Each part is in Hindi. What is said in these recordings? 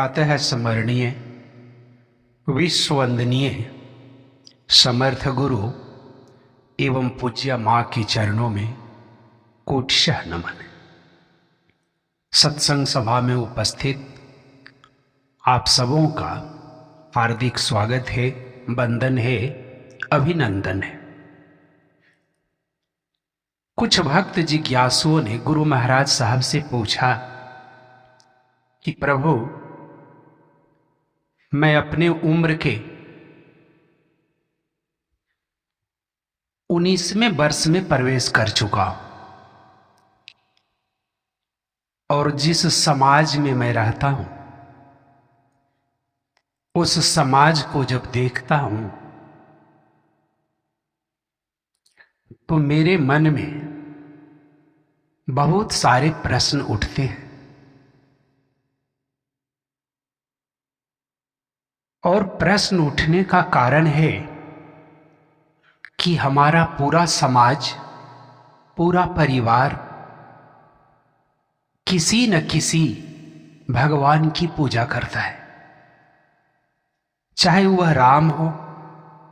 प्रातः स्मरणीय विश्ववंदनीय समर्थ गुरु एवं पूज्य माँ के चरणों में कोटिशः नमन। सत्संग सभा में उपस्थित आप सबों का हार्दिक स्वागत है, वंदन है, अभिनंदन है। कुछ भक्त जिज्ञासुओं ने गुरु महाराज साहब से पूछा कि प्रभु, मैं अपने उम्र के 19वें वर्ष में प्रवेश कर चुका हूं और जिस समाज में मैं रहता हूं उस समाज को जब देखता हूं तो मेरे मन में बहुत सारे प्रश्न उठते हैं और प्रश्न उठने का कारण है कि हमारा पूरा समाज, पूरा परिवार किसी न किसी भगवान की पूजा करता है, चाहे वह राम हो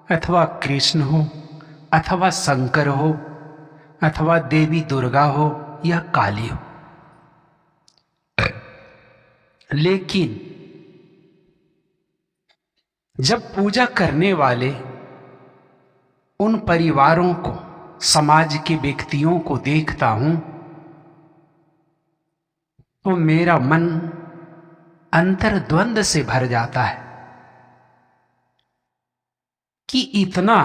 अथवा कृष्ण हो अथवा शंकर हो अथवा देवी दुर्गा हो या काली हो। लेकिन जब पूजा करने वाले उन परिवारों को, समाज के व्यक्तियों को देखता हूं तो मेरा मन अंतर्द्वंद से भर जाता है कि इतना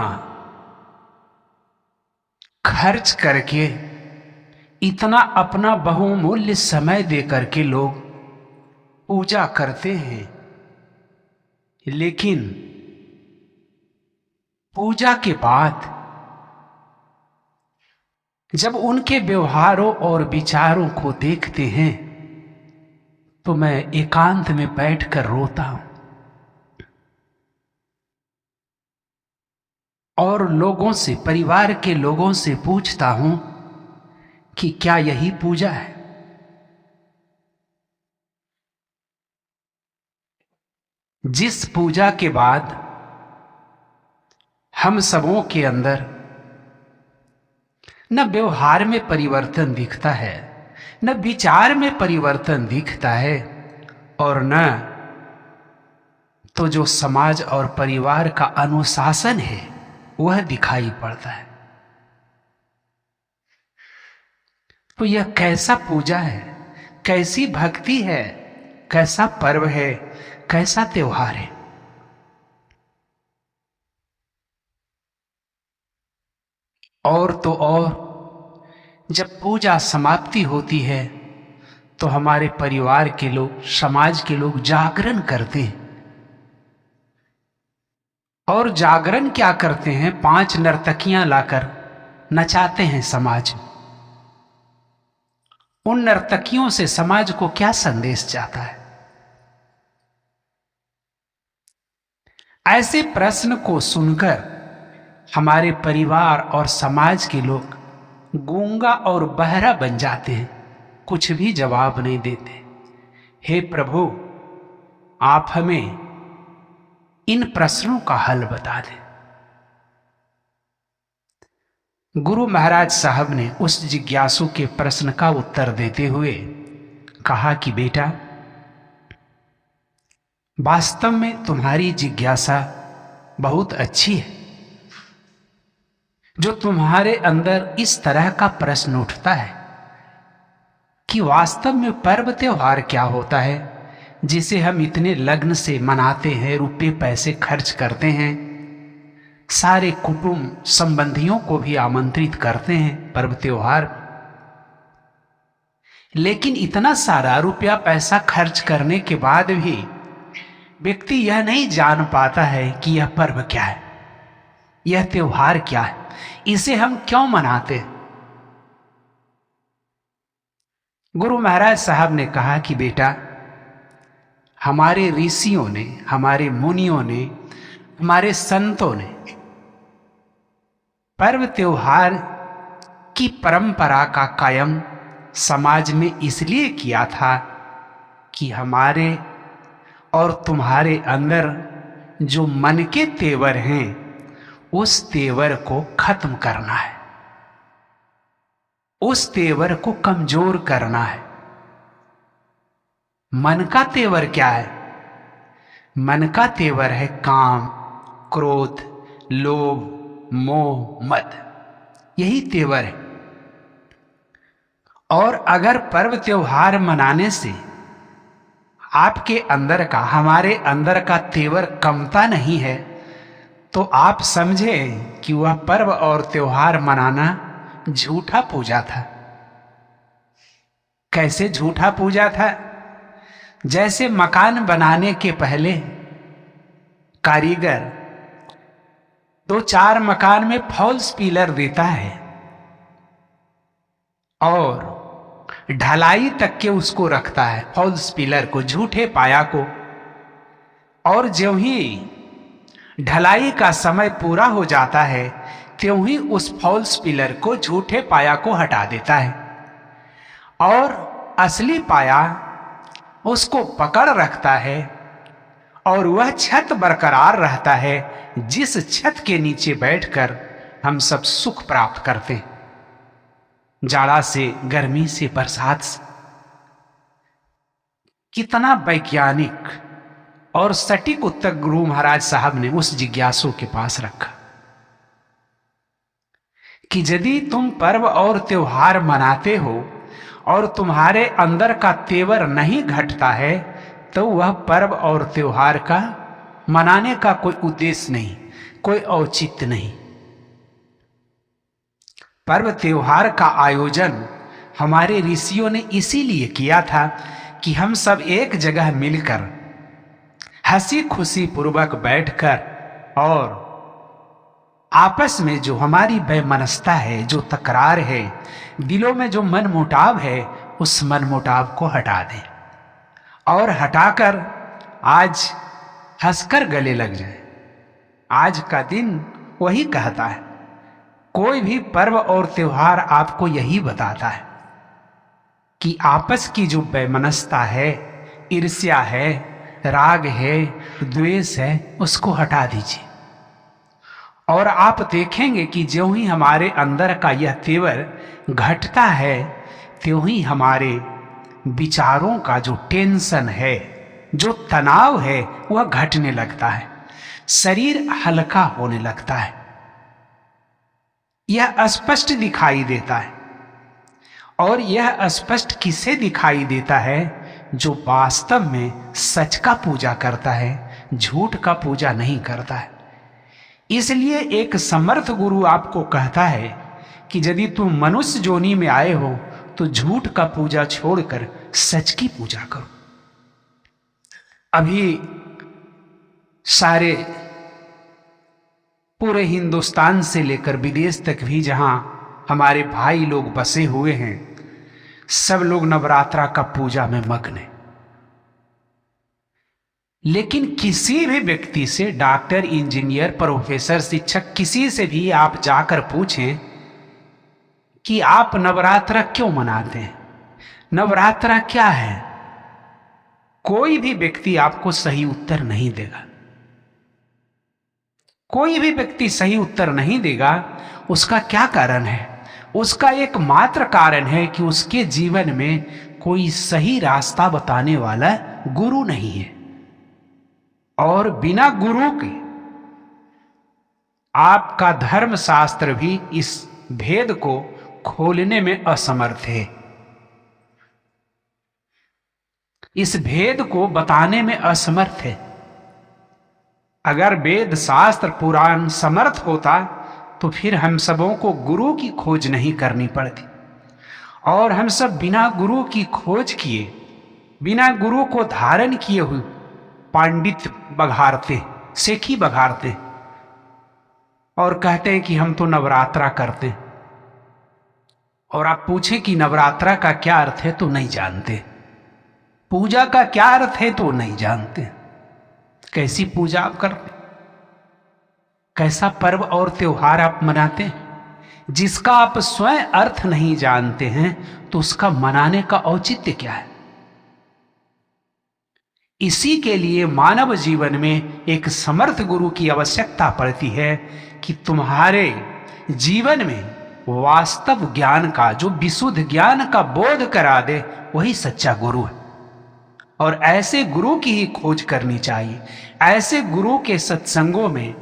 खर्च करके, इतना अपना बहुमूल्य समय दे करके लोग पूजा करते हैं, लेकिन पूजा के बाद जब उनके व्यवहारों और विचारों को देखते हैं तो मैं एकांत में बैठकर रोता हूं और लोगों से, परिवार के लोगों से पूछता हूं कि क्या यही पूजा है? जिस पूजा के बाद हम सबों के अंदर न व्यवहार में परिवर्तन दिखता है, न विचार में परिवर्तन दिखता है और न तो जो समाज और परिवार का अनुशासन है वह दिखाई पड़ता है, तो यह कैसा पूजा है, कैसी भक्ति है, कैसा पर्व है, कैसा त्योहार है? और तो और जब पूजा समाप्ति होती है तो हमारे परिवार के लोग, समाज के लोग जागरण करते हैं। और जागरण क्या करते हैं? 5 नर्तकियां लाकर नचाते हैं समाज में। उन नर्तकियों से समाज को क्या संदेश जाता है? ऐसे प्रश्न को सुनकर हमारे परिवार और समाज के लोग गूंगा और बहरा बन जाते हैं, कुछ भी जवाब नहीं देते। हे प्रभु, आप हमें इन प्रश्नों का हल बता दें। गुरु महाराज साहब ने उस जिज्ञासु के प्रश्न का उत्तर देते हुए कहा कि बेटा, वास्तव में तुम्हारी जिज्ञासा बहुत अच्छी है। जो तुम्हारे अंदर इस तरह का प्रश्न उठता है कि वास्तव में पर्व त्योहार क्या होता है जिसे हम इतने लगन से मनाते हैं, रुपए पैसे खर्च करते हैं, सारे कुटुंब संबंधियों को भी आमंत्रित करते हैं पर्व त्योहार, लेकिन इतना सारा रुपया पैसा खर्च करने के बाद भी व्यक्ति यह नहीं जान पाता है कि यह पर्व क्या है, यह त्योहार क्या है, इसे हम क्यों मनाते हैं। गुरु महाराज साहब ने कहा कि बेटा, हमारे ऋषियों ने, हमारे मुनियों ने, हमारे संतों ने पर्व त्योहार की परंपरा का कायम समाज में इसलिए किया था कि हमारे और तुम्हारे अंदर जो मन के तेवर हैं उस तेवर को खत्म करना है, उस तेवर को कमजोर करना है। मन का तेवर क्या है? मन का तेवर है काम, क्रोध, लोभ, मोह, मद, यही तेवर है। और अगर पर्व त्योहार मनाने से आपके अंदर का, हमारे अंदर का तेवर कमता नहीं है, तो आप समझें कि वह पर्व और त्योहार मनाना झूठा पूजा था। कैसे झूठा पूजा था? जैसे मकान बनाने के पहले कारीगर 2-4 मकान में फॉल्स पिलर देता है और ढलाई तक के उसको रखता है, फॉल्स पिलर को, झूठे पाया को। और ज्यों ही ढलाई का समय पूरा हो जाता है त्यों ही उस फॉल्स पिलर को, झूठे पाया को हटा देता है और असली पाया उसको पकड़ रखता है और वह छत बरकरार रहता है, जिस छत के नीचे बैठकर हम सब सुख प्राप्त करते हैं, जाड़ा से, गर्मी से, बरसात से। कितना वैज्ञानिक और सटीक उत्तर गुरु महाराज साहब ने उस जिज्ञासु के पास रखा कि यदि तुम पर्व और त्योहार मनाते हो और तुम्हारे अंदर का तेवर नहीं घटता है तो वह पर्व और त्योहार का मनाने का कोई उद्देश्य नहीं, कोई औचित्य नहीं। पर्व त्योहार का आयोजन हमारे ऋषियों ने इसीलिए किया था कि हम सब एक जगह मिलकर हंसी खुशी पूर्वक बैठकर और आपस में जो हमारी वैमनस्यता है, जो तकरार है, दिलों में जो मन मुटाव है, उस मन मुटाव को हटा दें और हटाकर आज हंसकर गले लग जाए। आज का दिन वही कहता है, कोई भी पर्व और त्योहार आपको यही बताता है कि आपस की जो वैमनस्यता है, ईर्ष्या है, राग है, द्वेष है, उसको हटा दीजिए। और आप देखेंगे कि ज्यों ही हमारे अंदर का यह तेवर घटता है त्यों ही हमारे विचारों का जो टेंशन है, जो तनाव है, वह घटने लगता है, शरीर हल्का होने लगता है। यह स्पष्ट दिखाई देता है। और यह स्पष्ट किसे दिखाई देता है? जो वास्तव में सच का पूजा करता है, झूठ का पूजा नहीं करता है। इसलिए एक समर्थ गुरु आपको कहता है कि यदि तुम मनुष्य जोनी में आए हो तो झूठ का पूजा छोड़कर सच की पूजा करो। अभी सारे पूरे हिंदुस्तान से लेकर विदेश तक भी जहां हमारे भाई लोग बसे हुए हैं, सब लोग नवरात्रा का पूजा में मग्न हैं। लेकिन किसी भी व्यक्ति से, डॉक्टर, इंजीनियर, प्रोफेसर, शिक्षक, किसी से भी आप जाकर पूछें कि आप नवरात्रा क्यों मनाते हैं, नवरात्रा क्या है, कोई भी व्यक्ति आपको सही उत्तर नहीं देगा। कोई भी व्यक्ति सही उत्तर नहीं देगा। उसका क्या कारण है? उसका एकमात्र कारण है कि उसके जीवन में कोई सही रास्ता बताने वाला गुरु नहीं है। और बिना गुरु के आपका धर्मशास्त्र भी इस भेद को खोलने में असमर्थ है, इस भेद को बताने में असमर्थ है। अगर वेद, शास्त्र, पुराण समर्थ होता तो फिर हम सबों को गुरु की खोज नहीं करनी पड़ती। और हम सब बिना गुरु की खोज किए, बिना गुरु को धारण किए हुए पांडित बघारते, सेखी बघारते और कहते हैं कि हम तो नवरात्रा करते हैं। और आप पूछें कि नवरात्रा का क्या अर्थ है तो नहीं जानते, पूजा का क्या अर्थ है तो नहीं जानते। कैसी पूजा आप करते, कैसा पर्व और त्योहार आप मनाते हैं जिसका आप स्वयं अर्थ नहीं जानते हैं, तो उसका मनाने का औचित्य क्या है? इसी के लिए मानव जीवन में एक समर्थ गुरु की आवश्यकता पड़ती है कि तुम्हारे जीवन में वास्तव ज्ञान का, जो विशुद्ध ज्ञान का बोध करा दे, वही सच्चा गुरु है। और ऐसे गुरु की ही खोज करनी चाहिए। ऐसे गुरु के सत्संगों में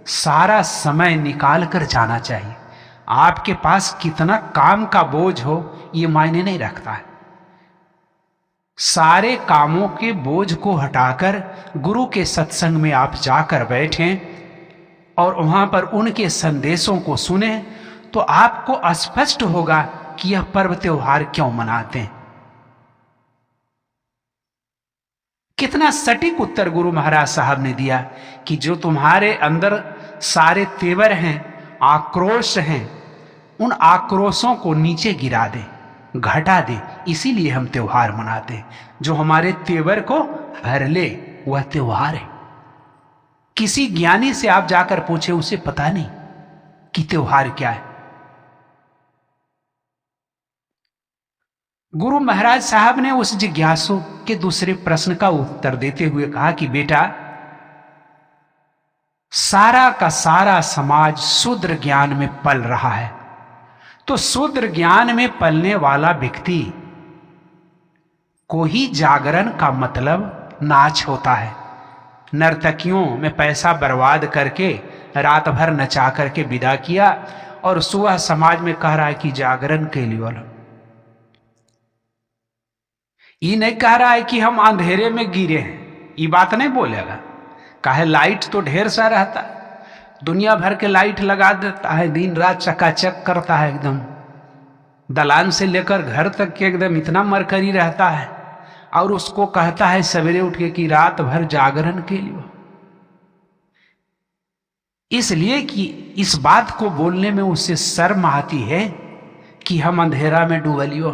सारा समय निकाल कर जाना चाहिए। आपके पास कितना काम का बोझ हो ये मायने नहीं रखता है। सारे कामों के बोझ को हटाकर गुरु के सत्संग में आप जाकर बैठें और वहां पर उनके संदेशों को सुने, तो आपको स्पष्ट होगा कि यह पर्व त्योहार क्यों मनाते हैं। कितना सटीक उत्तर गुरु महाराज साहब ने दिया कि जो तुम्हारे अंदर सारे तेवर हैं, आक्रोश हैं, उन आक्रोशों को नीचे गिरा दे, घटा दे। इसीलिए हम त्योहार मनाते हैं। जो हमारे तेवर को हर ले वह त्योहार है। किसी ज्ञानी से आप जाकर पूछे, उसे पता नहीं कि त्योहार क्या है। गुरु महाराज साहब ने उस जिज्ञासु के दूसरे प्रश्न का उत्तर देते हुए कहा कि बेटा, सारा का सारा समाज शूद्र ज्ञान में पल रहा है, तो शूद्र ज्ञान में पलने वाला व्यक्ति को ही जागरण का मतलब नाच होता है। नर्तकियों में पैसा बर्बाद करके रात भर नचा करके विदा किया और सुबह समाज में कह रहा है कि जागरण के लिए बोलो। ये नहीं कह रहा है कि हम अंधेरे में गिरे हैं, ये बात नहीं बोलेगा। काहे, लाइट तो ढेर सा रहता है, दुनिया भर के लाइट लगा देता है, दिन रात चकाचक करता है, एकदम दलान से लेकर घर तक के एकदम इतना मरकरी रहता है, और उसको कहता है सवेरे उठ के कि रात भर जागरण के लिए। इसलिए कि इस बात को बोलने में उससे शर्म आती है कि हम अंधेरा में डूबलियो।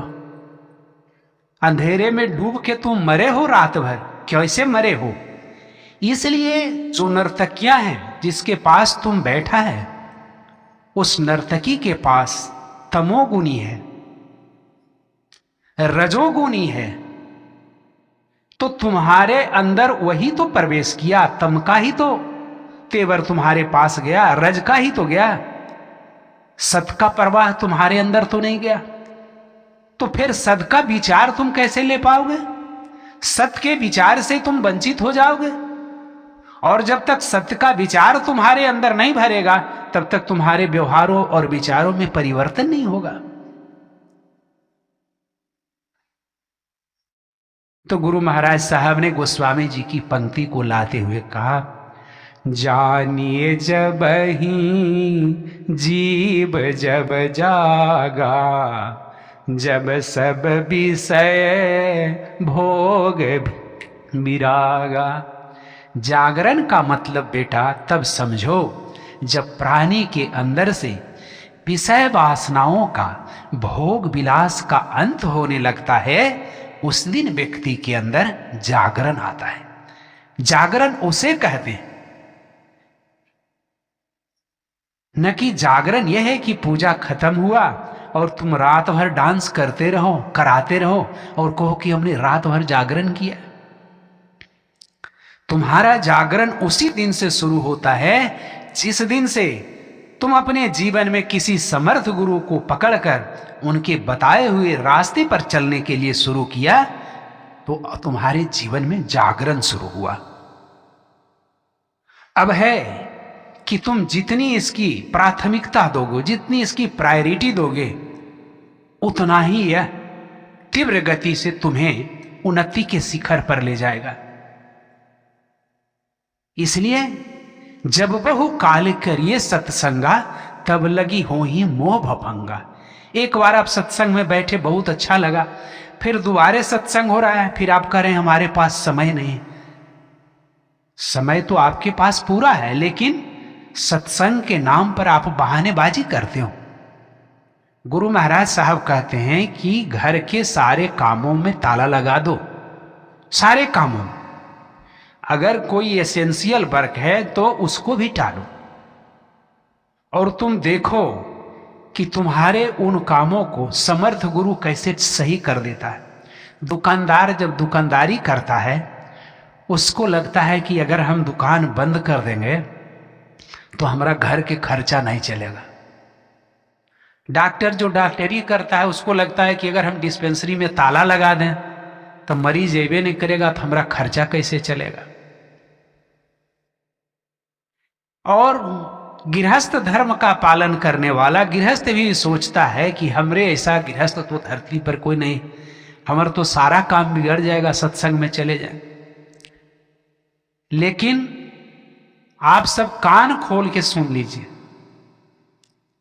अंधेरे में डूब के तुम मरे हो रात भर, कैसे मरे हो? इसलिए जो नर्तकियां हैं जिसके पास तुम बैठा है, उस नर्तकी के पास तमोगुनी है, रजोगुनी है, तो तुम्हारे अंदर वही तो प्रवेश किया, तम का ही तो तेवर तुम्हारे पास गया, रज का ही तो गया, सत का प्रवाह तुम्हारे अंदर तो नहीं गया। तो फिर सत का विचार तुम कैसे ले पाओगे? सत के विचार से तुम वंचित हो जाओगे, और जब तक सत्य का विचार तुम्हारे अंदर नहीं भरेगा, तब तक तुम्हारे व्यवहारों और विचारों में परिवर्तन नहीं होगा। तो गुरु महाराज साहब ने गोस्वामी जी की पंक्ति को लाते हुए कहा, जानिए जब ही जीव जब जागा, जब सब विषय भोग विरागा। जागरण का मतलब बेटा तब समझो जब प्राणी के अंदर से विषय वासनाओं का, भोग विलास का अंत होने लगता है, उस दिन व्यक्ति के अंदर जागरण आता है। जागरण उसे कहते हैं, न कि जागरण यह है कि पूजा खत्म हुआ और तुम रात भर डांस करते रहो, कराते रहो और कहो कि हमने रात भर जागरण किया। तुम्हारा जागरण उसी दिन से शुरू होता है जिस दिन से तुम अपने जीवन में किसी समर्थ गुरु को पकड़कर उनके बताए हुए रास्ते पर चलने के लिए शुरू किया, तो तुम्हारे जीवन में जागरण शुरू हुआ। अब है कि तुम जितनी इसकी प्राथमिकता दोगे, जितनी इसकी प्रायोरिटी दोगे, उतना ही यह तीव्र गति से तुम्हें उन्नति के शिखर पर ले जाएगा। इसलिए जब बहु काल करिए सत्संगा, तब लगी हो ही मोह भभंगा। एक बार आप सत्संग में बैठे, बहुत अच्छा लगा, फिर दोबारे सत्संग हो रहा है, फिर आप कह रहे हैं हमारे पास समय नहीं। समय तो आपके पास पूरा है, लेकिन सत्संग के नाम पर आप बहानेबाजी करते हो। गुरु महाराज साहब कहते हैं कि घर के सारे कामों में ताला लगा दो, सारे कामों में। अगर कोई एसेंशियल वर्क है तो उसको भी टालो, और तुम देखो कि तुम्हारे उन कामों को समर्थ गुरु कैसे सही कर देता है। दुकानदार जब दुकानदारी करता है, उसको लगता है कि अगर हम दुकान बंद कर देंगे तो हमारा घर के खर्चा नहीं चलेगा। डॉक्टर जो डॉक्टरी करता है उसको लगता है कि अगर हम डिस्पेंसरी में ताला लगा दें तो मरीज अबे नहीं करेगा तो हमारा खर्चा कैसे चलेगा। और गृहस्थ धर्म का पालन करने वाला गृहस्थ भी सोचता है कि हमरे ऐसा गृहस्थ तो धरती पर कोई नहीं, हमारा तो सारा काम बिगड़ जाएगा, सत्संग में चले जाए। लेकिन आप सब कान खोल के सुन लीजिए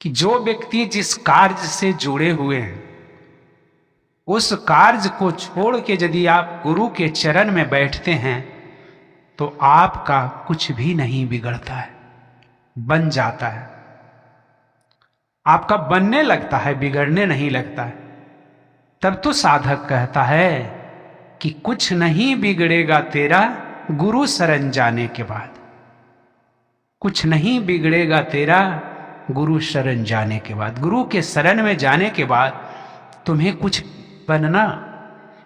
कि जो व्यक्ति जिस कार्य से जुड़े हुए हैं उस कार्य को छोड़ के यदि आप गुरु के चरण में बैठते हैं तो आपका कुछ भी नहीं बिगड़ता है, बन जाता है। आपका बनने लगता है, बिगड़ने नहीं लगता है। तब तो साधक कहता है कि कुछ नहीं बिगड़ेगा तेरा गुरु शरण जाने के बाद, कुछ नहीं बिगड़ेगा तेरा गुरु शरण जाने के बाद। गुरु के शरण में जाने के बाद तुम्हें कुछ बनना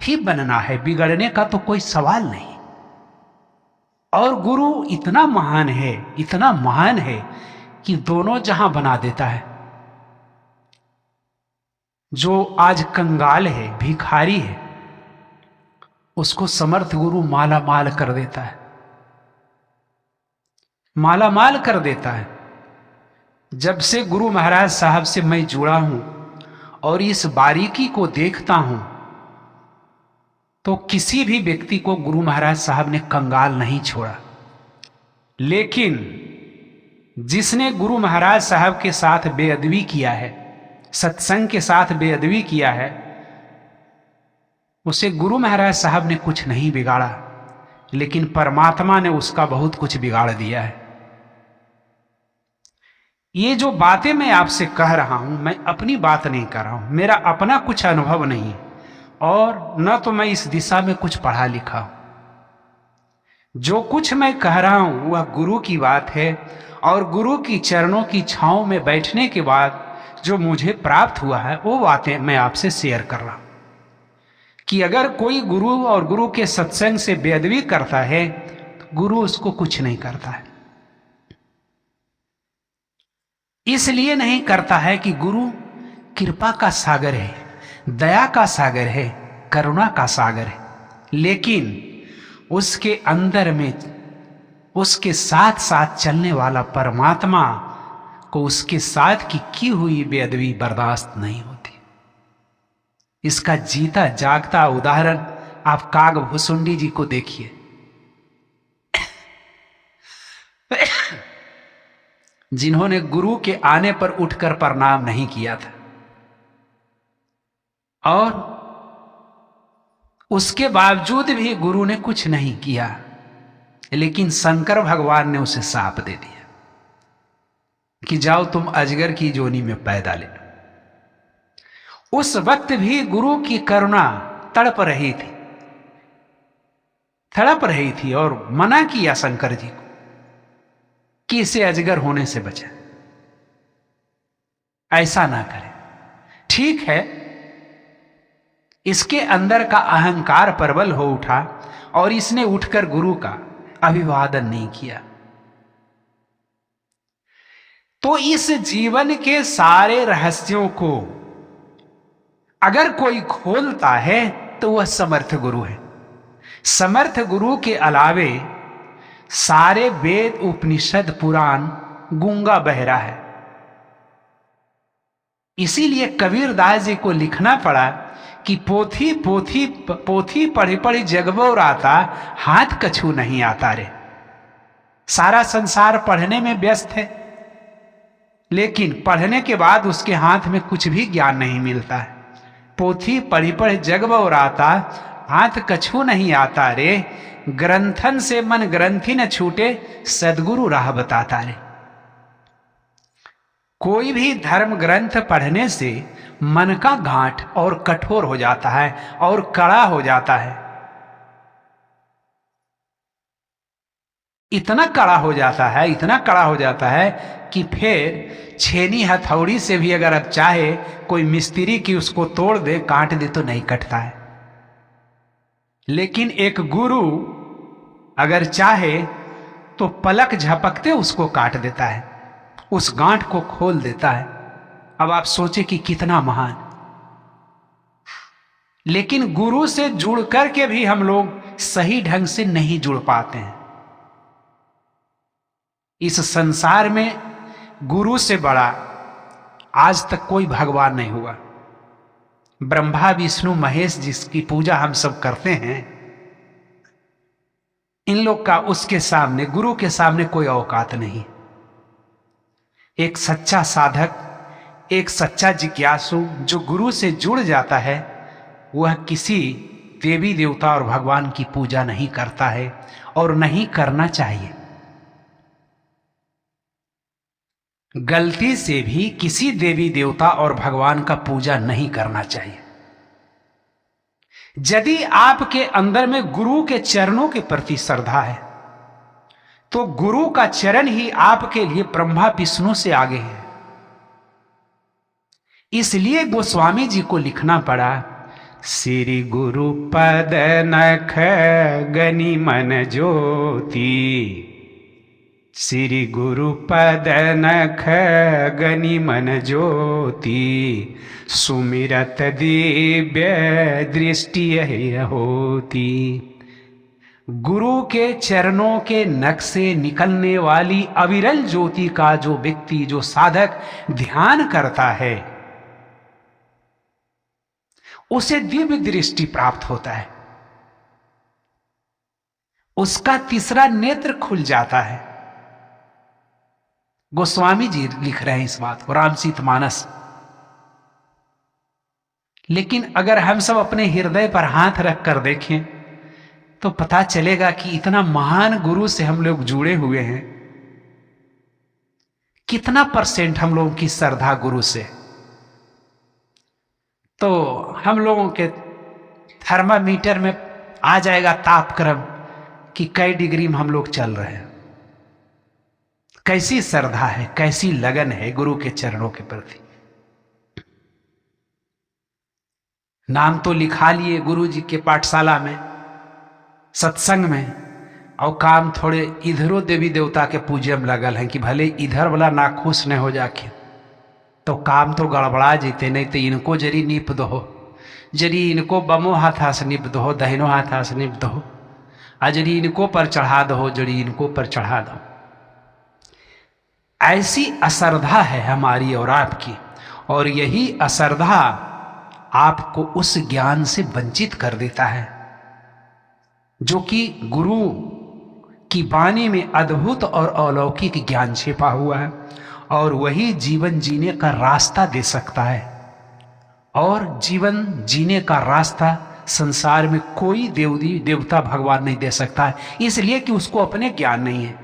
ही बनना है, बिगड़ने का तो कोई सवाल नहीं। और गुरु इतना महान है, इतना महान है कि दोनों जहां बना देता है। जो आज कंगाल है, भिखारी है, उसको समर्थ गुरु माला माल कर देता है, माला माल कर देता है। जब से गुरु महाराज साहब से मैं जुड़ा हूं और इस बारीकी को देखता हूं तो किसी भी व्यक्ति को गुरु महाराज साहब ने कंगाल नहीं छोड़ा। लेकिन जिसने गुरु महाराज साहब के साथ बेअदबी किया है, सत्संग के साथ बेअदबी किया है, उसे गुरु महाराज साहब ने कुछ नहीं बिगाड़ा, लेकिन परमात्मा ने उसका बहुत कुछ बिगाड़ दिया है। ये जो बातें मैं आपसे कह रहा हूं, मैं अपनी बात नहीं कर रहा हूं, मेरा अपना कुछ अनुभव नहीं और न तो मैं इस दिशा में कुछ पढ़ा लिखा हूं। जो कुछ मैं कह रहा हूं वह गुरु की बात है और गुरु की चरणों की छांव में बैठने के बाद जो मुझे प्राप्त हुआ है वो बातें मैं आपसे शेयर कर रहा हूं कि अगर कोई गुरु और गुरु के सत्संग से बेअदबी करता है तो गुरु उसको कुछ नहीं करता है। इसलिए नहीं करता है कि गुरु कृपा का सागर है, दया का सागर है, करुणा का सागर है, लेकिन उसके अंदर में उसके साथ साथ चलने वाला परमात्मा को उसके साथ की हुई बेअदबी बर्दाश्त नहीं होती। इसका जीता जागता उदाहरण आप काग भुसुंडी जी को देखिए। जिन्होंने गुरु के आने पर उठकर प्रणाम नहीं किया था और उसके बावजूद भी गुरु ने कुछ नहीं किया, लेकिन शंकर भगवान ने उसे शाप दे दिया कि जाओ तुम अजगर की जोनी में पैदा ले लो। उस वक्त भी गुरु की करुणा तड़प रही थी, तड़प रही थी और मना किया शंकर जी को कि इसे अजगर होने से बचा, ऐसा ना करें। ठीक है, इसके अंदर का अहंकार प्रबल हो उठा और इसने उठकर गुरु का अभिवादन नहीं किया। तो इस जीवन के सारे रहस्यों को अगर कोई खोलता है तो वह समर्थ गुरु है। समर्थ गुरु के अलावे सारे वेद उपनिषद पुराण गूंगा बहरा है। इसीलिए कबीरदास जी को लिखना पड़ा कि पोथी पोथी पोथी पढ़ी पढ़ी जगबो राता, हाथ कछु नहीं आता रे। सारा संसार पढ़ने में व्यस्त है, लेकिन पढ़ने के बाद उसके हाथ में कुछ भी ज्ञान नहीं मिलता है। पोथी पढ़ी पढ़ी जगबो राता, हाथ कछु नहीं आता रे। ग्रंथन से मन ग्रंथि न छूटे, सदगुरु राह बताता रे। कोई भी धर्म ग्रंथ पढ़ने से मन का गांठ और कठोर हो जाता है और कड़ा हो जाता है। इतना कड़ा हो जाता है, इतना कड़ा हो जाता है कि फिर छेनी हथौड़ी से भी अगर अब चाहे कोई मिस्त्री की उसको तोड़ दे, काट दे तो नहीं कटता है। लेकिन एक गुरु अगर चाहे तो पलक झपकते उसको काट देता है, उस गांठ को खोल देता है। अब आप सोचे कि कितना महान। लेकिन गुरु से जुड़ करके भी हम लोग सही ढंग से नहीं जुड़ पाते हैं। इस संसार में गुरु से बड़ा आज तक कोई भगवान नहीं हुआ। ब्रह्मा विष्णु महेश जिसकी पूजा हम सब करते हैं, इन लोग का उसके सामने, गुरु के सामने कोई औकात नहीं। एक सच्चा साधक, एक सच्चा जिज्ञासु जो गुरु से जुड़ जाता है, वह किसी देवी देवता और भगवान की पूजा नहीं करता है और नहीं करना चाहिए। गलती से भी किसी देवी देवता और भगवान का पूजा नहीं करना चाहिए। यदि आपके अंदर में गुरु के चरणों के प्रति श्रद्धा है, तो गुरु का चरण ही आपके लिए ब्रह्मा विष्णु से आगे है। इसलिए गोस्वामी जी को लिखना पड़ा, श्री गुरु पद नख गनि मन ज्योति, श्री गुरु पद नख गनि मन ज्योति, सुमिरत दिव्य दृष्टि होती। गुरु के चरणों के नख से निकलने वाली अविरल ज्योति का जो व्यक्ति, जो साधक ध्यान करता है, उसे दिव्य दृष्टि प्राप्त होता है। उसका तीसरा नेत्र खुल जाता है। गोस्वामी जी लिख रहे हैं इस बात को, रामचरितमानस। लेकिन अगर हम सब अपने हृदय पर हाथ रख कर देखें तो पता चलेगा कि इतना महान गुरु से हम लोग जुड़े हुए हैं, कितना % हम लोगों की श्रद्धा गुरु से। तो हम लोगों के थर्मामीटर में आ जाएगा तापक्रम कि कई डिग्री में हम लोग चल रहे हैं। कैसी श्रद्धा है, कैसी लगन है गुरु के चरणों के प्रति। नाम तो लिखा लिए गुरु जी के पाठशाला में, सत्संग में, और काम थोड़े इधरों देवी देवता के पूजे में लगल हैं कि भले इधर वाला नाखुश न हो जाके, तो काम तो गड़बड़ा जीते। नहीं तो इनको जरी नीप दो, जरी इनको बमो हाथा से नीप दो, दहिनो हाथा से नीप दो, जरी इनको पर चढ़ा दो, जरी इनको पर चढ़ा दो। ऐसी अश्रद्धा है हमारी और आपकी, और यही अश्रद्धा आपको उस ज्ञान से वंचित कर देता है जो कि गुरु की वाणी में अद्भुत और अलौकिक ज्ञान छिपा हुआ है, और वही जीवन जीने का रास्ता दे सकता है। और जीवन जीने का रास्ता संसार में कोई देवी देवता भगवान नहीं दे सकता है, इसलिए कि उसको अपने ज्ञान नहीं है।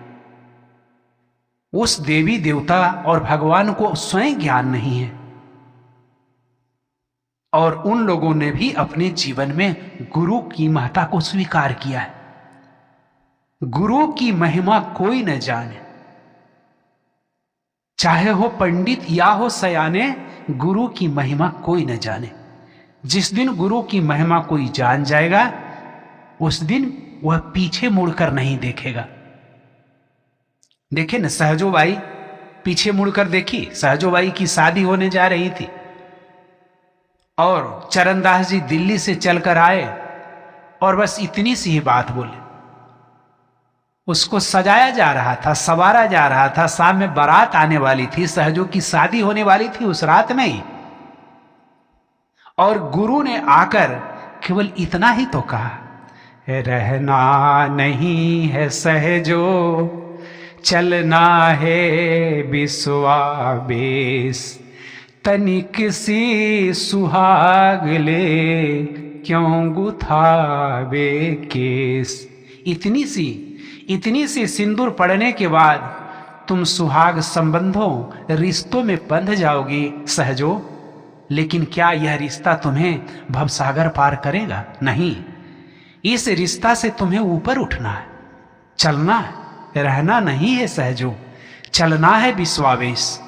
उस देवी देवता और भगवान को स्वयं ज्ञान नहीं है, और उन लोगों ने भी अपने जीवन में गुरु की महत्ता को स्वीकार किया है। गुरु की महिमा कोई न जाने, चाहे हो पंडित या हो सयाने, गुरु की महिमा कोई न जाने। जिस दिन गुरु की महिमा कोई जान जाएगा, उस दिन वह पीछे मुड़कर नहीं देखेगा। देखे न, सहजोबाई पीछे मुड़कर देखी। सहजोबाई की शादी होने जा रही थी और चरणदास जी दिल्ली से चलकर आए और बस इतनी सी ही बात बोले। उसको सजाया जा रहा था, सवारा जा रहा था, शाम में बारात आने वाली थी, सहजो की शादी होने वाली थी उस रात में ही। और गुरु ने आकर केवल इतना ही तो कहा, रहना नहीं है सहजो, चलना है विश्वावेश, तनिक सी सुहाग ले क्यों गुथावे केस। इतनी सी सिंदूर पड़ने के बाद तुम सुहाग संबंधों, रिश्तों में बंध जाओगी सहजो, लेकिन क्या यह रिश्ता तुम्हें भवसागर पार करेगा? नहीं। इस रिश्ता से तुम्हें ऊपर उठना है, चलना है, रहना नहीं है सहजो, चलना है विश्वावेश।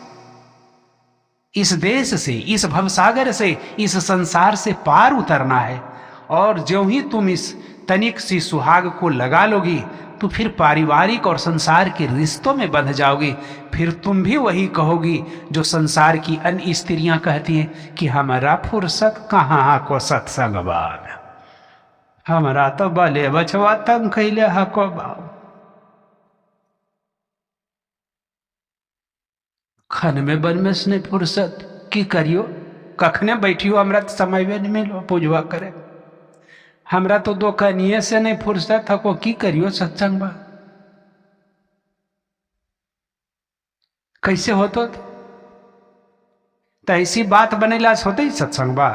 इस देश से, इस भवसागर से, इस संसार से पार उतरना है। और ज्यों ही तुम इस तनिक सी सुहाग को लगा लोगी तो फिर पारिवारिक और संसार के रिश्तों में बंध जाओगी। फिर तुम भी वही कहोगी जो संसार की अन्य स्त्रियां कहती हैं कि हमारा फुर्सत कहाँ को सत्संग बाग, हमारा तो बले बचवा तंग कैले हको बाब। खन में बन में स्ने फुर्सत की करियो, कखने बैठियो हमरा समय में मिलो पूजवा करे, हमरा तो दो कनिए से नहीं फुर्सत हको की करियो सत्संग बा। कैसे होतो तो ऐसी बात बनेला होते ही सत्संग बा।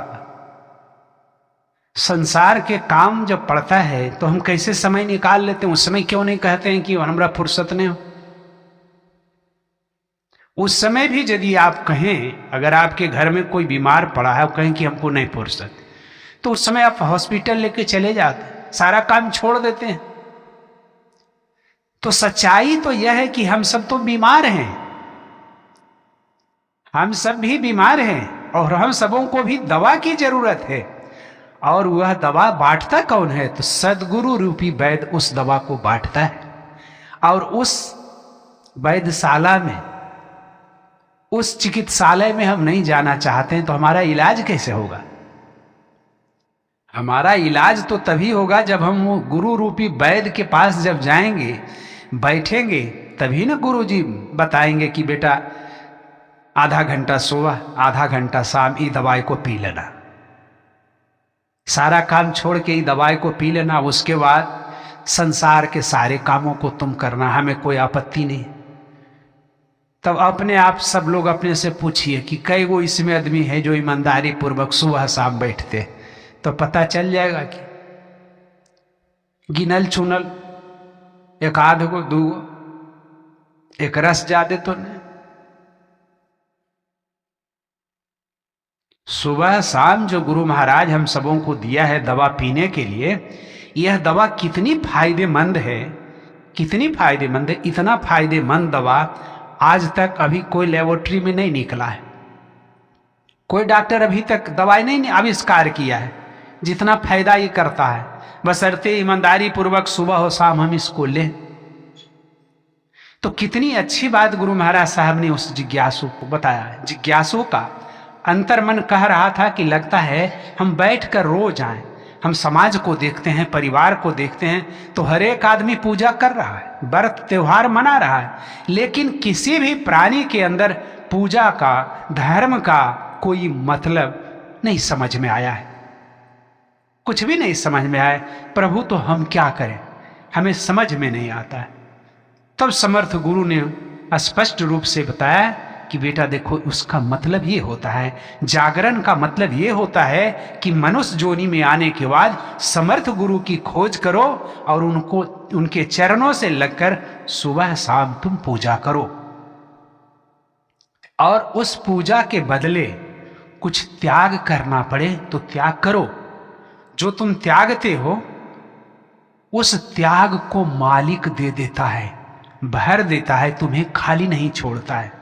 संसार के काम जब पड़ता है तो हम कैसे समय निकाल लेते हैं, उस समय क्यों नहीं कहते हैं कि हमरा फुर्सत नहीं हो। उस समय भी यदि आप कहें, अगर आपके घर में कोई बीमार पड़ा है, कहें कि हमको नहीं फुर्सत, तो उस समय आप हॉस्पिटल लेके चले जाते, सारा काम छोड़ देते हैं। तो सच्चाई तो यह है कि हम सब तो बीमार हैं, हम सब भी बीमार हैं और हम सबों को भी दवा की जरूरत है। और वह दवा बांटता कौन है? तो सदगुरु रूपी वैद्य उस दवा को बांटता है। और उस वैद्यशाला में, उस चिकित्सालय में हम नहीं जाना चाहते हैं तो हमारा इलाज कैसे होगा? हमारा इलाज तो तभी होगा जब हम वो गुरु रूपी वैद्य के पास जब जाएंगे, बैठेंगे, तभी ना गुरु जी बताएंगे कि बेटा आधा घंटा सुबह, आधा घंटा शाम ये दवाई को पी लेना, सारा काम छोड़ के ये दवाई को पी लेना, उसके बाद संसार के सारे कामों को तुम करना, हमें कोई आपत्ति नहीं। तब अपने आप सब लोग अपने से पूछिए कि कई वो इसमें आदमी है जो ईमानदारी पूर्वक सुबह शाम बैठते, तो पता चल जाएगा कि गिनल चुनल एक आध गो दू गो, एक रस ज्यादा तो नहीं। सुबह शाम जो गुरु महाराज हम सबों को दिया है दवा पीने के लिए, यह दवा कितनी फायदेमंद है, कितनी फायदेमंद है। इतना फायदेमंद दवा आज तक अभी कोई लेबोरेटरी में नहीं निकला है, कोई डॉक्टर अभी तक दवाई नहीं आविष्कार किया है जितना फायदा ये करता है, बशर्ते ईमानदारी पूर्वक सुबह हो शाम हम इसको लें। तो कितनी अच्छी बात गुरु महाराज साहब ने उस जिज्ञासु को बताया है। जिज्ञासु का अंतर्मन कह रहा था कि लगता है हम बैठकर रोज आए, हम समाज को देखते हैं, परिवार को देखते हैं, तो हर एक आदमी पूजा कर रहा है, व्रत त्योहार मना रहा है, लेकिन किसी भी प्राणी के अंदर पूजा का, धर्म का कोई मतलब नहीं समझ में आया है, कुछ भी नहीं समझ में आया। प्रभु तो हम क्या करें, हमें समझ में नहीं आता है। तब समर्थ गुरु ने स्पष्ट रूप से बताया कि बेटा देखो, उसका मतलब ये होता है, जागरण का मतलब ये होता है कि मनुष्य जोनी में आने के बाद समर्थ गुरु की खोज करो और उनको, उनके चरणों से लगकर सुबह शाम तुम पूजा करो, और उस पूजा के बदले कुछ त्याग करना पड़े तो त्याग करो। जो तुम त्यागते हो उस त्याग को मालिक दे देता है, भर देता है, तुम्हें खाली नहीं छोड़ता है।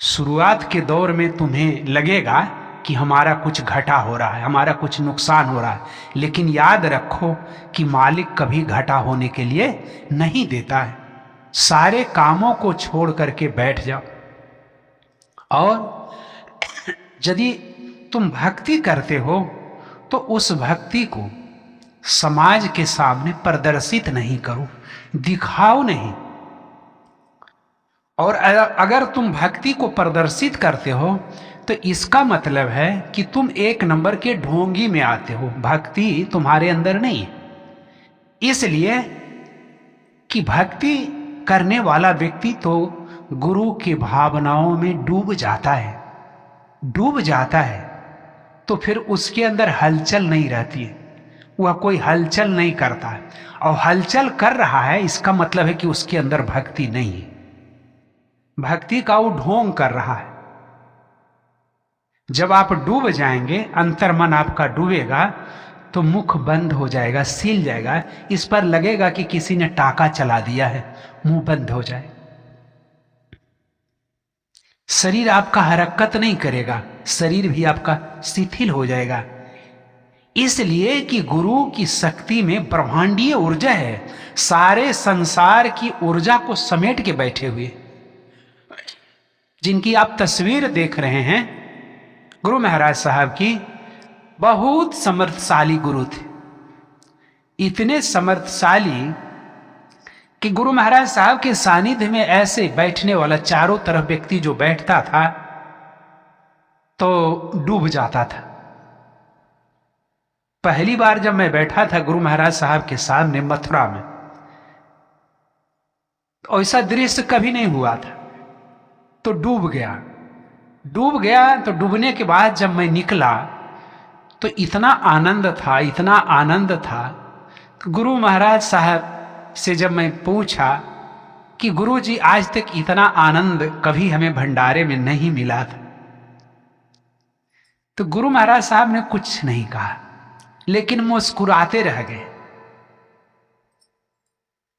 शुरुआत के दौर में तुम्हें लगेगा कि हमारा कुछ घाटा हो रहा है, हमारा कुछ नुकसान हो रहा है, लेकिन याद रखो कि मालिक कभी घाटा होने के लिए नहीं देता है। सारे कामों को छोड़ करके बैठ जाओ, और यदि तुम भक्ति करते हो तो उस भक्ति को समाज के सामने प्रदर्शित नहीं करो, दिखाओ नहीं। और अगर तुम भक्ति को प्रदर्शित करते हो तो इसका मतलब है कि तुम एक नंबर के ढोंगी में आते हो, भक्ति तुम्हारे अंदर नहीं है। इसलिए कि भक्ति करने वाला व्यक्ति तो गुरु की भावनाओं में डूब जाता है, डूब जाता है, तो फिर उसके अंदर हलचल नहीं रहती है, वह कोई हलचल नहीं करता है। और हलचल कर रहा है इसका मतलब है कि उसके अंदर भक्ति नहीं है, भक्ति का वो ढोंग कर रहा है। जब आप डूब जाएंगे, अंतर्मन आपका डूबेगा, तो मुख बंद हो जाएगा, सील जाएगा, इस पर लगेगा कि किसी ने टाका चला दिया है, मुंह बंद हो जाए। शरीर आपका हरकत नहीं करेगा, शरीर भी आपका शिथिल हो जाएगा। इसलिए कि गुरु की शक्ति में ब्रह्मांडीय ऊर्जा है, सारे संसार की ऊर्जा को समेट के बैठे हुए। जिनकी आप तस्वीर देख रहे हैं गुरु महाराज साहब की, बहुत समर्थशाली गुरु थे। इतने समर्थशाली कि गुरु महाराज साहब के सानिध्य में ऐसे बैठने वाला, चारों तरफ व्यक्ति जो बैठता था तो डूब जाता था। पहली बार जब मैं बैठा था गुरु महाराज साहब के सामने मथुरा में, तो ऐसा दृश्य कभी नहीं हुआ था, तो डूब गया। तो डूबने के बाद जब मैं निकला तो इतना आनंद था, इतना आनंद था। तो गुरु महाराज साहब से जब मैं पूछा कि गुरु जी, आज तक इतना आनंद कभी हमें भंडारे में नहीं मिला था, तो गुरु महाराज साहब ने कुछ नहीं कहा, लेकिन मुस्कुराते रह गए।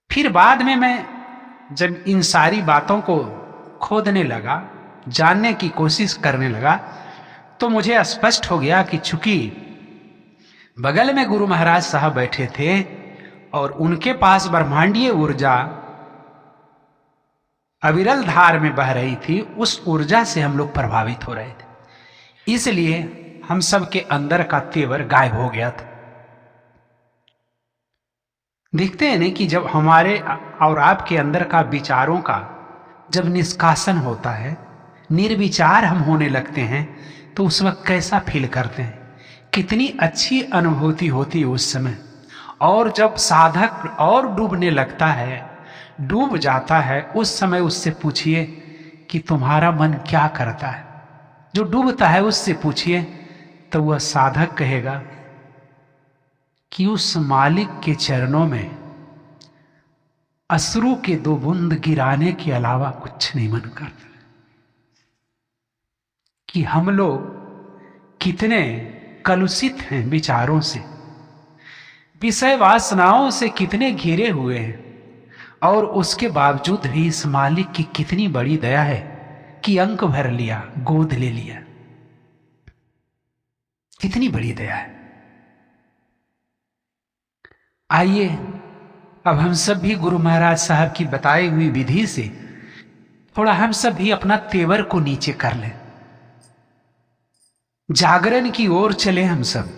फिर बाद में मैं जब इन सारी बातों को खोदने लगा, जानने की कोशिश करने लगा, तो मुझे स्पष्ट हो गया कि चूंकि बगल में गुरु महाराज साहब बैठे थे और उनके पास ब्रह्मांडीय ऊर्जा अविरल धार में बह रही थी, उस ऊर्जा से हम लोग प्रभावित हो रहे थे। इसलिए हम सब के अंदर का तेवर गायब हो गया था। देखते हैं ना कि जब हमारे और आपके अंदर का विचारों का जब निष्कासन होता है, निर्विचार हम होने लगते हैं, तो उस वक्त कैसा फील करते हैं, कितनी अच्छी अनुभूति होती है उस समय। और जब साधक और डूबने लगता है, डूब जाता है, उस समय उससे पूछिए कि तुम्हारा मन क्या करता है। जो डूबता है उससे पूछिए तो वह साधक कहेगा कि उस मालिक के चरणों में अश्रु के 2 बूंद गिराने के अलावा कुछ नहीं मन करता। कि हम लोग कितने कलुषित हैं विचारों से, विषय वासनाओं से कितने घिरे हुए हैं, और उसके बावजूद भी इस मालिक की कितनी बड़ी दया है कि अंक भर लिया, गोद ले लिया। कितनी बड़ी दया है। आइए अब हम सब भी गुरु महाराज साहब की बताई हुई विधि से थोड़ा हम सब भी अपना तेवर को नीचे कर लें, जागरण की ओर चले हम सब।